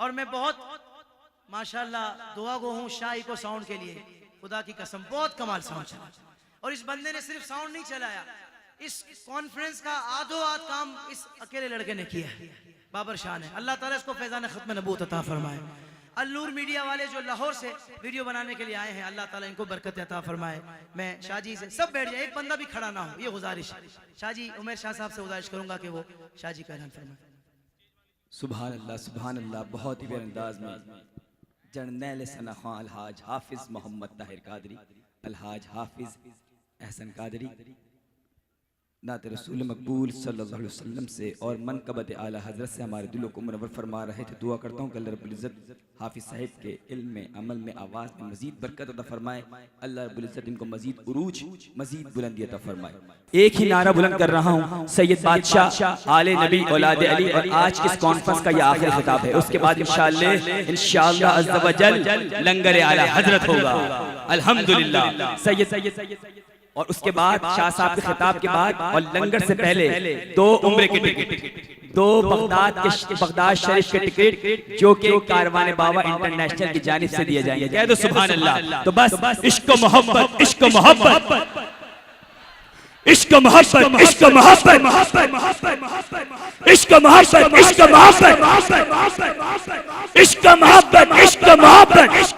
और मैं बहुत माशाल्लाह दुआ गो हूँ शाही को साउंड के लिए, खुदा की कसम बहुत कमाल साउंड चला। और इस बंदे ने सिर्फ साउंड नहीं चलाया, इस कॉन्फ्रेंस का आधो आध काम इस अकेले लड़के ने किया। बाबर शान है, अल्लाह ताला इसको फैजान खत्म नबूत अता फरमाए। अल्लूर मीडिया वाले जो लाहौर से वीडियो बनाने के लिए आए हैं, अल्लाह ताला इनको बरकत अता फरमाए। मैं शाहजी से सब बैठ जाए, एक बंदा भी खड़ा ना हो, ये गुजारिश। शाहजी उमर शाह साहब से गुजारिश करूंगा कि वो शाहजी का ऐलान फरमाए। सुभान अल्लाह, बहुत ही प्यारे अंदाज में जर्नैल सना खां अलहाज हाफिज मोहम्मद ताहिर कादरी, अलहाज हाफिज एहसन कादरी नात रसूल मकबूल सल्लल्लाहु अलैहि वसल्लम से और मनकबत आला हज़रत से हमारे दिलों को मुनव्वर फरमा रहे थे। दुआ करता हूँ कि अल्लाह रब्बुल इज़्ज़त हाफिज साहिब के इल्म में, अमल में, आवाज़ में मजीद बरकत अता फरमाए। अल्लाह रब्बुल इज़्ज़त इनको मजीद उरूज, मजीद बुलंदी अता फरमाए। एक ही नारा बुलंद कर रहा हूँ, सैयद बादशाह आले नबी औलाद अली। और आज इस कॉन्फ्रेंस का यह आखिरी खिताब है, उसके बाद इंशाअल्लाह अज़्ज़ा व जल लंगर आला हज़रत होगा अल्हम्दुलिल्लाह। सैयद और उसके बाद शाह साहब के खिताब के बाद और लंगर से पहले 2 उम्रे के टिकट, 2 बगदाद शरीफ के टिकट जो कि कारवान बाबा इंटरनेशनल की जानिब से दिए जाएंगे। कह दो सुभान अल्लाह। तो बस इश्क मोहब्बत, इश्क मोहब्बत, इश्क मोहब्बत, इश्क मोहब्बत, इश्क मोहब्बत, इश्क मोहब्बत, इश्क मोहब्बत, इश्क मोहब्बत, इश्क मोहब्बत।